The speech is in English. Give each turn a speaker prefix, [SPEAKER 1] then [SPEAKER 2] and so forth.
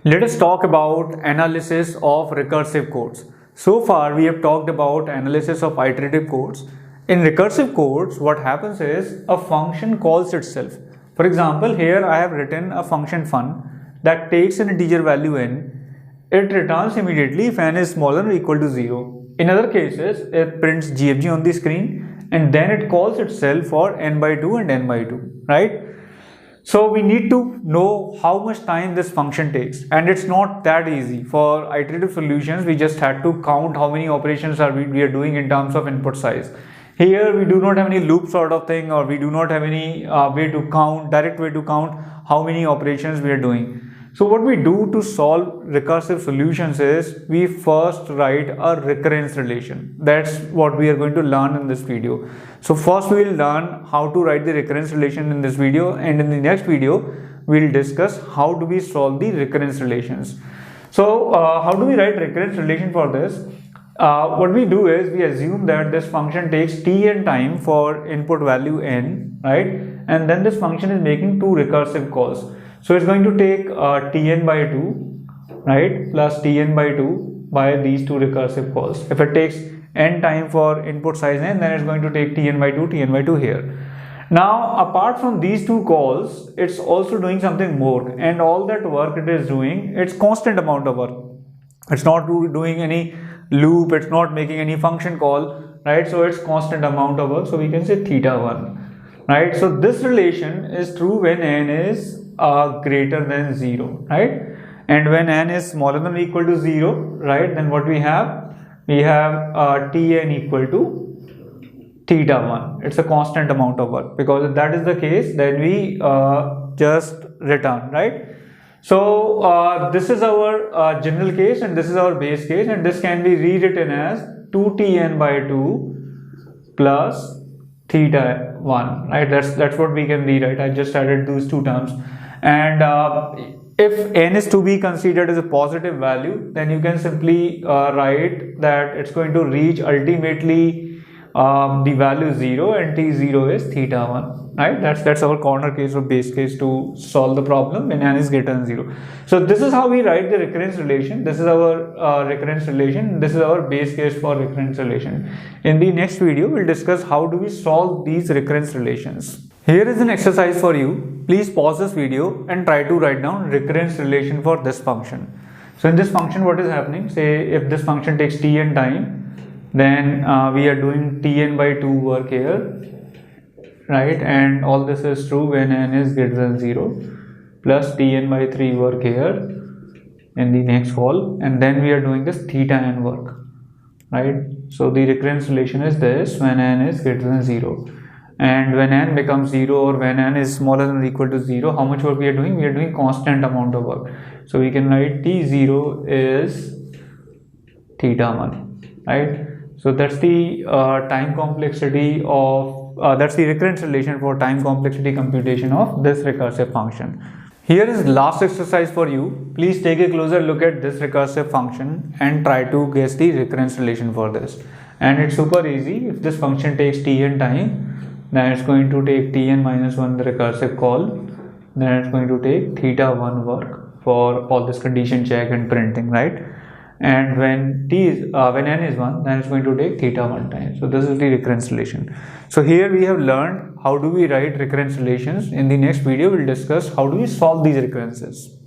[SPEAKER 1] Let us talk about analysis of recursive codes. So far we have talked about analysis of iterative codes. In recursive codes, what happens is a function calls itself. For example, here I have written a function fun that takes an integer value n. It returns immediately if n is smaller or equal to 0. In other cases, it prints GFG on the screen and then it calls itself for n by 2 and n by 2, right? So we need to know how much time this function takes, and it's not that easy. For iterative solutions, we just had to count how many operations we are doing in terms of input size. Here we do not have any loop sort of thing, or we do not have any direct way to count how many operations we are doing. So what we do to solve recursive solutions is we first write a recurrence relation. That's what we are going to learn in this video. So first we will learn how to write the recurrence relation in this video, and in the next video we will discuss how do we solve the recurrence relations. So how do we write recurrence relation for this? What we do is we assume that this function takes tn time for input value n, right? And then this function is making two recursive calls. So it's going to take tn by 2, right, plus tn by 2 by these two recursive calls. If it takes n time for input size n, then it's going to take tn by 2 here. Now, apart from these two calls, it's also doing something more, and all that work it is doing, it's constant amount of work. It's not doing any loop, it's not making any function call, right? So it's constant amount of work. So we can say theta 1, right? So this relation is true when n is greater than 0, right? And when n is smaller than or equal to 0, right, then what we have? We have tn equal to theta 1. It's a constant amount of work, because if that is the case, then we just return, right? So this is our general case, and this is our base case, and this can be rewritten as 2tn by 2 plus theta 1, right? That's what we can rewrite. I just added those two terms. And if n is to be considered as a positive value, then you can simply write that it's going to reach ultimately the value 0, and t0 is theta 1, right? That's our corner case or base case to solve the problem when n is greater than 0. So this is how we write the recurrence relation. This is our recurrence relation. This is our base case for recurrence relation. In the next video, we'll discuss how do we solve these recurrence relations. Here is an exercise for you. Please pause this video and try to write down recurrence relation for this function. So in this function, what is happening? Say if this function takes tn time, then we are doing tn by 2 work here, right? And all this is true when n is greater than 0, plus tn by 3 work here in the next call, and then we are doing this theta n work, right? So the recurrence relation is this when n is greater than 0. And when n becomes 0, or when n is smaller than or equal to 0, how much work we are doing? We are doing constant amount of work. So we can write t0 is theta 1, right? So that's the time complexity of, that's the recurrence relation for time complexity computation of this recursive function. Here is last exercise for you. Please take a closer look at this recursive function and try to guess the recurrence relation for this. And it's super easy. If this function takes tn time, then it's going to take tn minus 1 the recursive call, then it's going to take theta 1 work for all this condition check and printing, right? And when n is 1, then it's going to take theta 1 time. So this is the recurrence relation. So here we have learned how do we write recurrence relations. In the next video, we'll discuss how do we solve these recurrences.